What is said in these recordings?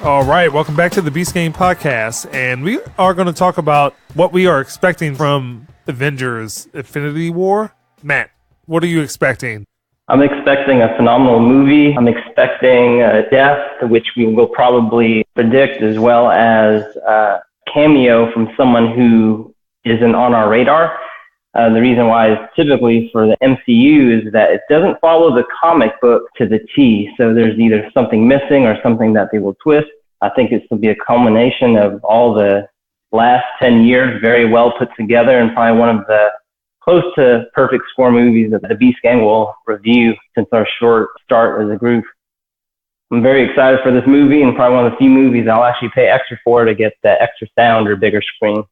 All right, welcome back to the Beast Game Podcast, and we are going to talk about what we are expecting from Avengers Infinity War. Matt, what are you expecting? I'm expecting a phenomenal movie. I'm expecting a death, which we will probably predict, as well as a cameo from someone who isn't on our radar. The reason why is typically for the MCU is that it doesn't follow the comic book to the T. So there's either something missing or something that they will twist. I think it's going to be a culmination of all the last 10 years, very well put together, and probably one of the close to perfect score movies that the Beast Gang will review since our short start as a group. I'm very excited for this movie, and probably one of the few movies I'll actually pay extra for to get that extra sound or bigger screen.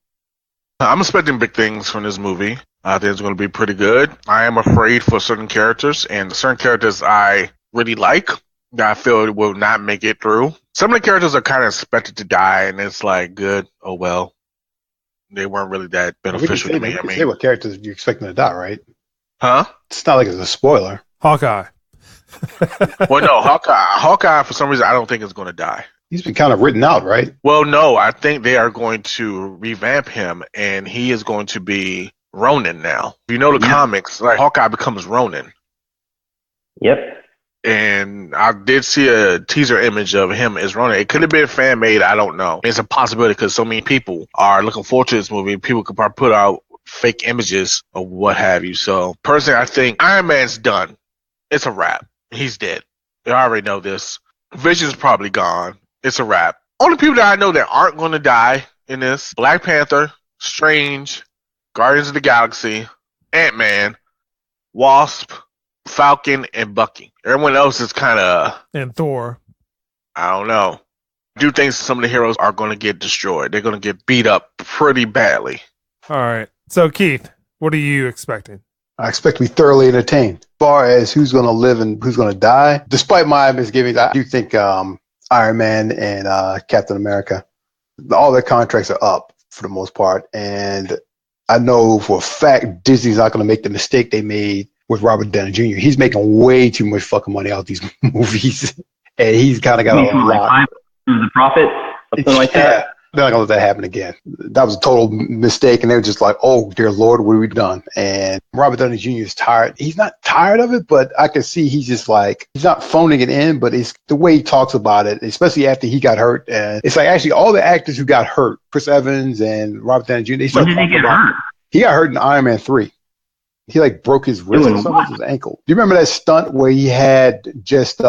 I'm expecting big things from this movie. I think it's going to be pretty good. I am afraid for certain characters, and certain characters I really like that I feel will not make it through. Some of the characters are kind of expected to die, and it's like, good, oh well. They weren't really that beneficial to me. I mean, say what characters you're expecting to die, right? Huh? It's not like it's a spoiler. Hawkeye. Well, no, Hawkeye, for some reason, I don't think is going to die. He's been kind of written out, right? Well, no, I think they are going to revamp him, and he is going to be Ronin now. If you know the comics, like Hawkeye becomes Ronin. Yep. And I did see a teaser image of him as Ronin. It could have been fan made. I don't know. It's a possibility because so many people are looking forward to this movie. People could probably put out fake images or what have you. So personally, I think Iron Man's done. It's a wrap. He's dead. I already know this. Vision's probably gone. It's a wrap. Only people that I know that aren't going to die in this: Black Panther, Strange, Guardians of the Galaxy, Ant-Man, Wasp, Falcon, and Bucky. Everyone else is kind of... And Thor. I don't know. I do think some of the heroes are going to get destroyed. They're going to get beat up pretty badly. All right. So, Keith, what are you expecting? I expect to be thoroughly entertained. As far as who's going to live and who's going to die, despite my misgivings, I do think Iron Man and Captain America, all their contracts are up for the most part. And I know for a fact Disney's not going to make the mistake they made with Robert Downey Jr. He's making way too much fucking money out of these movies. And he's kind of got a lot. The profit, something like that. They're not going to let that happen again. That was a total mistake. And they were just like, oh, dear Lord, what have we done? And Robert Downey Jr. is tired. He's not tired of it, but I can see he's just like, he's not phoning it in, but it's the way he talks about it, especially after he got hurt. And it's like actually all the actors who got hurt, Chris Evans and Robert Downey Jr., When did he get hurt? He got hurt in Iron Man 3. He like broke his wrist or something, his ankle. Do you remember that stunt where he had just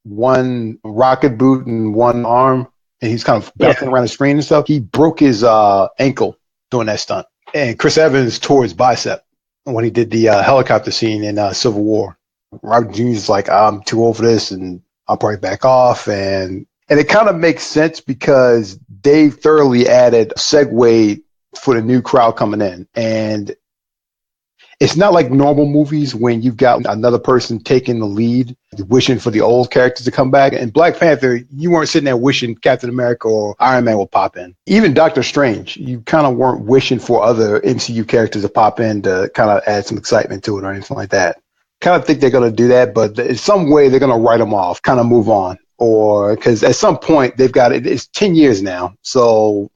one rocket boot and one arm? And he's kind of bouncing around the screen and stuff. He broke his ankle doing that stunt. And Chris Evans tore his bicep when he did the helicopter scene in Civil War. Robert Jr. is like, I'm too old for this, and I'll probably back off. And it kind of makes sense because they thoroughly added a segue for the new crowd coming in. And it's not like normal movies when you've got another person taking the lead, wishing for the old characters to come back. And Black Panther, you weren't sitting there wishing Captain America or Iron Man will pop in. Even Doctor Strange, you kind of weren't wishing for other MCU characters to pop in to kind of add some excitement to it or anything like that. Kind of think they're going to do that, but in some way they're going to write them off, kind of move on. Or because at some point they've got it. It's 10 years now. So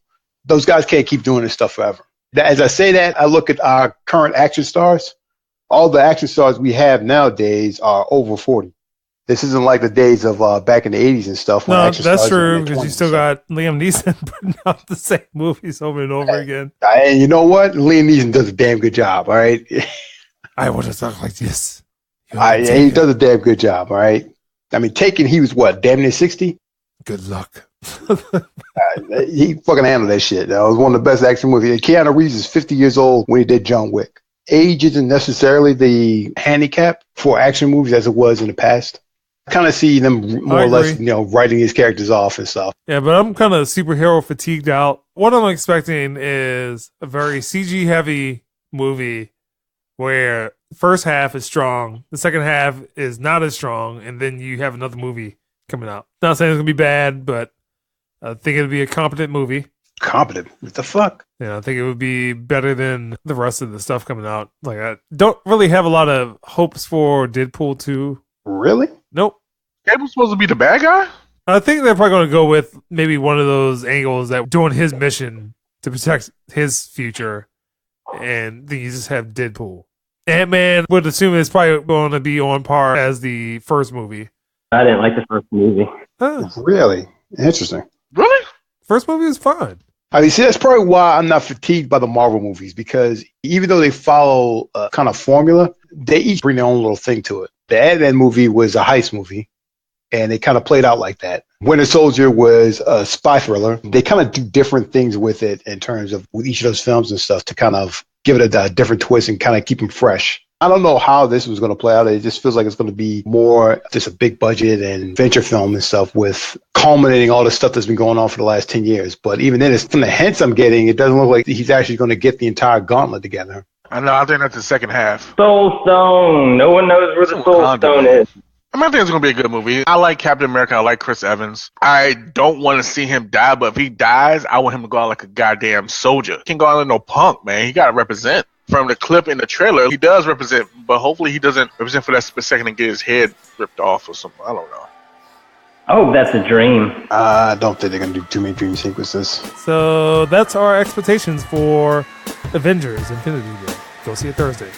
those guys can't keep doing this stuff forever. As I say that, I look at our current action stars. All the action stars we have nowadays are over 40. This isn't like the days of back in the 80s and stuff. No, that's true, because you still got Liam Neeson putting out the same movies over and over again. And you know what? Liam Neeson does a damn good job, all right? I want to talk like this. He does a damn good job, all right? I mean, Taken, he was what, damn near 60? Good luck. He fucking handled that shit. That was one of the best action movies. And Keanu Reeves is 50 years old when he did John Wick. Age isn't necessarily the handicap for action movies as it was in the past. I kind of see them more or less, writing these characters off and stuff. Yeah, but I'm kind of superhero fatigued out. What I'm expecting is a very CG heavy movie where the first half is strong, the second half is not as strong, and then you have another movie coming out. Not saying it's gonna be bad, but I think it would be a competent movie. Competent? What the fuck? Yeah, I think it would be better than the rest of the stuff coming out. Like, I don't really have a lot of hopes for Deadpool 2. Really? Nope. Cable's supposed to be the bad guy? I think they're probably going to go with maybe one of those angles that doing his mission to protect his future, and then you just have Deadpool. Ant-Man would assume it's probably going to be on par as the first movie. I didn't like the first movie. Huh. Really? Interesting. Really? First movie was fine. I mean, see, that's probably why I'm not fatigued by the Marvel movies, because even though they follow a kind of formula, they each bring their own little thing to it. The Ant-Man movie was a heist movie, and it kind of played out like that. Winter Soldier was a spy thriller. They kind of do different things with it in terms of with each of those films and stuff to kind of give it a different twist and kind of keep them fresh. I don't know how this was going to play out. It just feels like it's going to be more just a big budget and adventure film and stuff, with culminating all the stuff that's been going on for the last 10 years. But even then, from the hints I'm getting, it doesn't look like he's actually going to get the entire gauntlet together. I know. I think that's the second half. Soul Stone. No one knows where the Soul Stone is. I mean, I think it's going to be a good movie. I like Captain America. I like Chris Evans. I don't want to see him die, but if he dies, I want him to go out like a goddamn soldier. He can't go out like no punk, man. He got to represent. From the clip in the trailer, he does represent, but hopefully he doesn't represent for that split second and get his head ripped off or something. I don't know. I hope that's a dream. I don't think they're going to do too many dream sequences. So that's our expectations for Avengers Infinity War. Go see it Thursday.